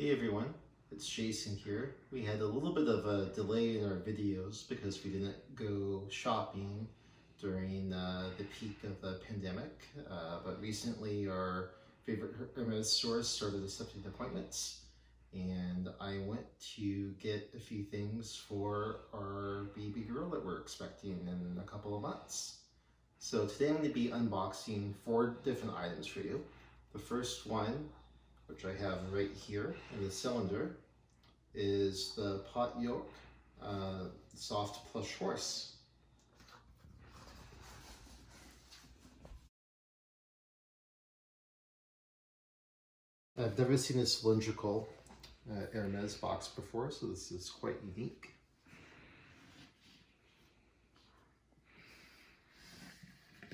Hey everyone, it's Jason here. We had a little bit of a delay in our videos because we didn't go shopping during the peak of the pandemic, but recently our favorite Hermès stores started accepting appointments, and I went to get a few things for our baby girl that we're expecting in a couple of months. So today I'm going to be unboxing 4 different items for you. The first one, which I have right here in the cylinder, is the Pote Yok Soft Plush Horse. I've never seen a cylindrical Hermès box before, so this is quite unique.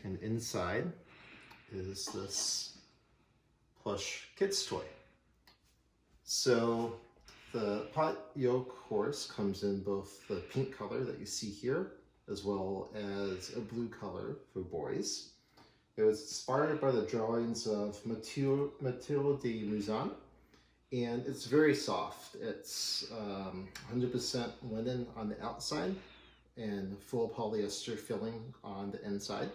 And inside is this plush kids toy. So the Pote Yok horse comes in both the pink color that you see here, as well as a blue color for boys. It was inspired by the drawings of Mathilde de Mouzon, and it's very soft. It's 100% linen on the outside and full polyester filling on the inside.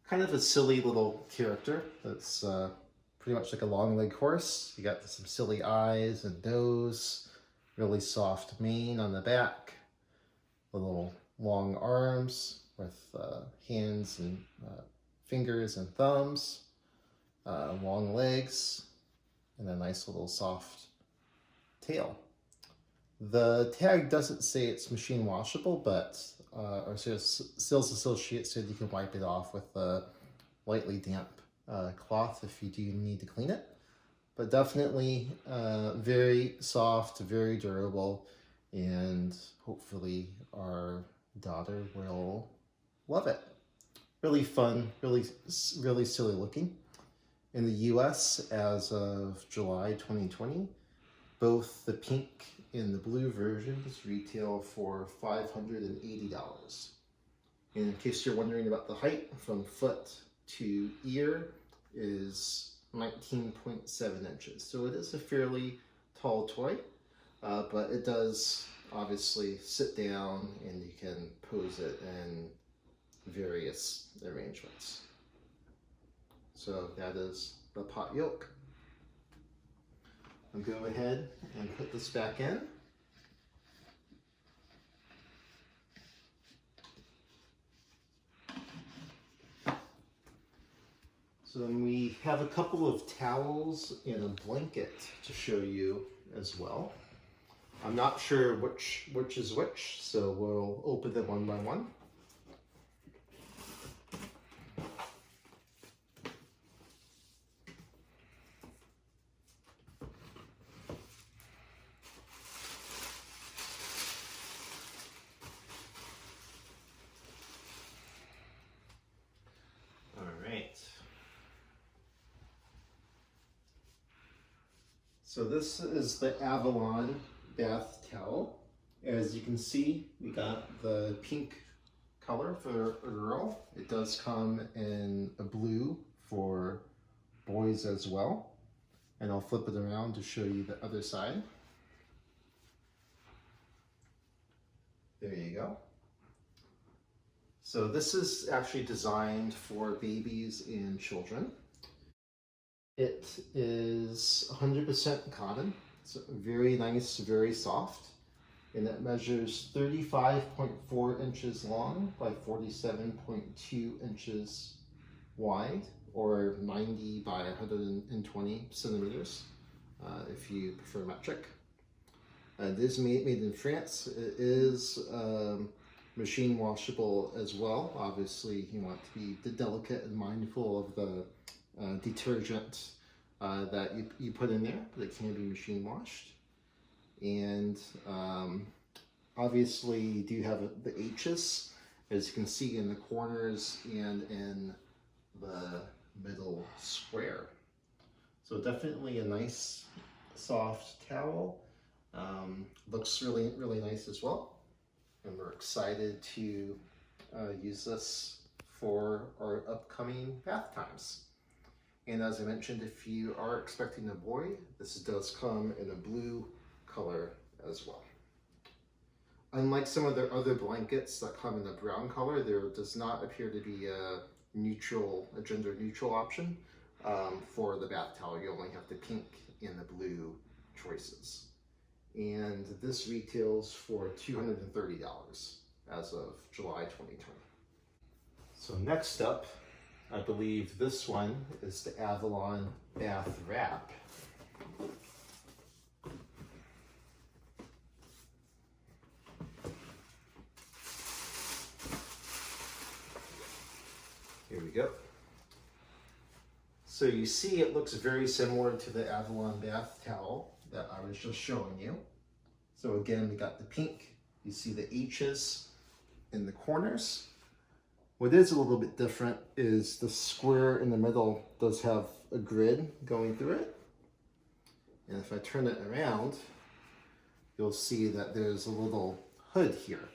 Kind of a silly little character that's pretty much like a long leg horse. You got some silly eyes and nose, really soft mane on the back, little long arms with hands and fingers and thumbs, long legs, and a nice little soft tail. The tag doesn't say it's machine washable, but our sales associate said you can wipe it off with a lightly damp cloth if you do need to clean it. But definitely very soft, very durable, and hopefully our daughter will love it. Really fun, really silly looking. In the US, as of July 2020, both the pink and the blue versions retail for $580. And in case you're wondering about the height, from foot to ear is 19.7 inches. So it is a fairly tall toy, but it does obviously sit down and you can pose it in various arrangements. So that is the Pote Yok. I'll go ahead and put this back in. So then we have a couple of towels and a blanket to show you as well. I'm not sure which is which, so we'll open them one by one. So this is the Avalon Bath Towel. As you can see, we got the pink color for a girl. It does come in a blue for boys as well. And I'll flip it around to show you the other side. There you go. So this is actually designed for babies and children. It is 100% cotton. It's very nice, very soft, and it measures 35.4 inches long by 47.2 inches wide, or 90 by 120 centimeters if you prefer metric. It is made in France. It is machine washable as well. Obviously, you want to be delicate and mindful of the detergent that you put in there, but it can be machine washed. And obviously you do have the H's, as you can see in the corners and in the middle square. So definitely a nice soft towel. Looks really nice as well. And we're excited to use this for our upcoming bath times. And as I mentioned, if you are expecting a boy, this does come in a blue color as well. Unlike some of their other blankets that come in a brown color, there does not appear to be a gender neutral option for the bath towel. You only have the pink and the blue choices. And this retails for $230 as of July 2020. So next up, I believe this one is the Avalon Bath Wrap. Here we go. So you see it looks very similar to the Avalon Bath Towel that I was just showing you. So again, we got the pink. You see the H's in the corners. What is a little bit different is the square in the middle does have a grid going through it. And if I turn it around, you'll see that there's a little hood here.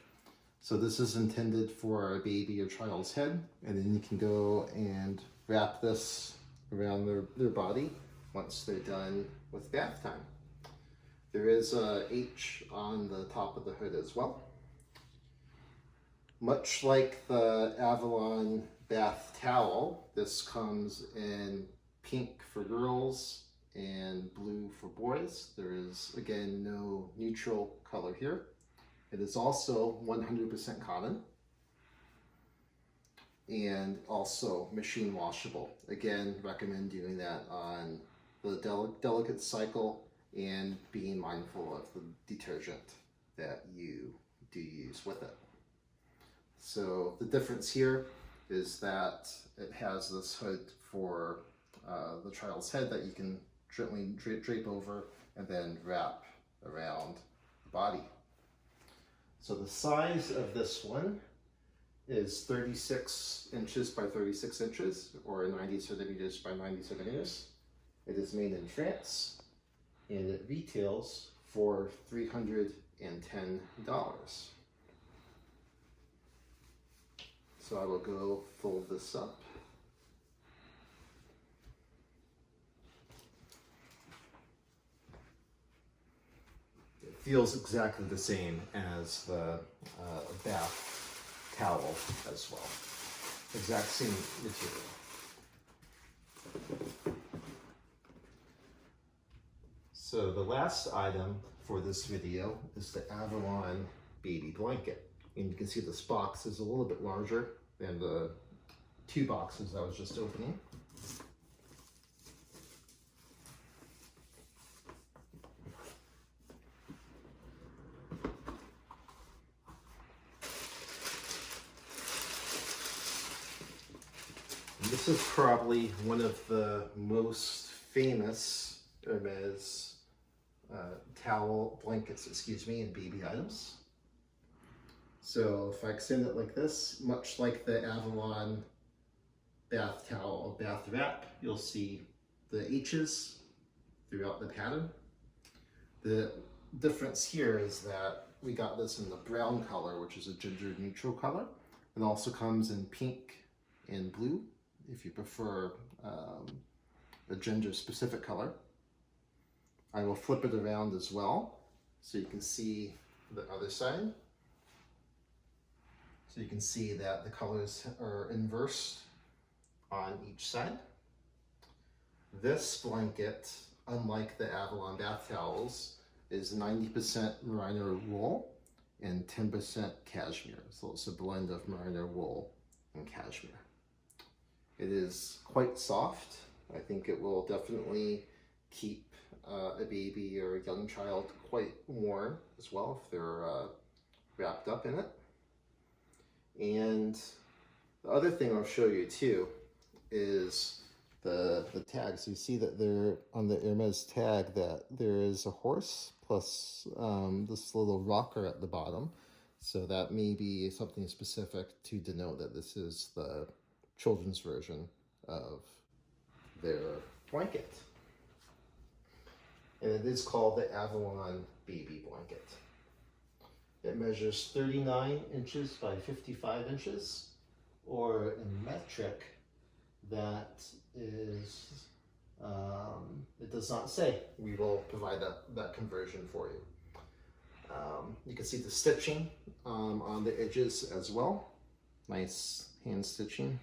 So this is intended for a baby or child's head, and then you can go and wrap this around their body once they're done with bath time. There is a H on the top of the hood as well. Much like the Avalon Bath Towel, this comes in pink for girls and blue for boys. There is, again, no neutral color here. It is also 100% cotton and also machine washable. Again, recommend doing that on the delicate cycle and being mindful of the detergent that you do use with it. So the difference here is that it has this hood for the child's head that you can gently drape over and then wrap around the body. So the size of this one is 36 inches by 36 inches, or 90 centimeters by 90 centimeters. It is made in France, and it retails for $310. So I will go fold this up. It feels exactly the same as the bath towel as well. Exact same material. So the last item for this video is the Avalon Baby Blanket. And you can see this box is a little bit larger than the two boxes I was just opening. And this is probably one of the most famous Hermès blankets, and baby items. So if I extend it like this, much like the Avalon Bath Towel, Bath Wrap, you'll see the H's throughout the pattern. The difference here is that we got this in the brown color, which is a gender neutral color. It also comes in pink and blue, if you prefer a gender specific color. I will flip it around as well, so you can see the other side. So you can see that the colors are inverse on each side. This blanket, unlike the Avalon bath towels, is 90% merino wool and 10% cashmere. So it's a blend of merino wool and cashmere. It is quite soft. I think it will definitely keep a baby or a young child quite warm as well if they're wrapped up in it. And the other thing I'll show you too is the tags. You see that there on the Hermès tag that there is a horse plus this little rocker at the bottom. So that may be something specific to denote that this is the children's version of their blanket. And it is called the Avalon Baby Blanket. It measures 39 inches by 55 inches, or in metric, that is, it does not say. We will provide that conversion for you. You can see the stitching on the edges as well. Nice hand stitching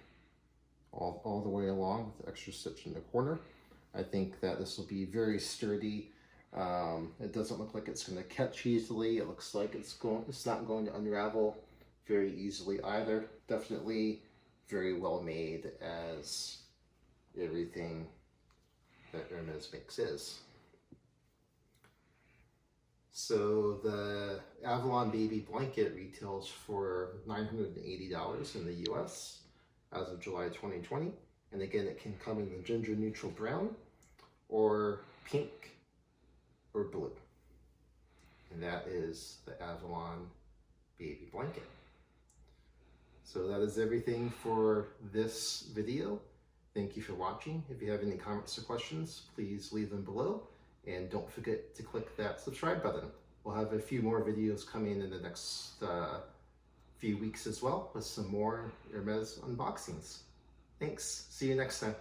all the way along with the extra stitch in the corner. I think that this will be very sturdy. It doesn't look like it's going to catch easily. It looks like it's not going to unravel very easily either. Definitely very well made, as everything that Hermès makes is. So the Avalon Baby Blanket retails for $980 in the US as of July 2020. And again, it can come in the gender neutral brown or pink or blue. And that is the Avalon Baby Blanket. So that is everything for this video. Thank you for watching. If you have any comments or questions, please leave them below. And don't forget to click that subscribe button. We'll have a few more videos coming in the next few weeks as well, with some more Hermès unboxings. Thanks. See you next time.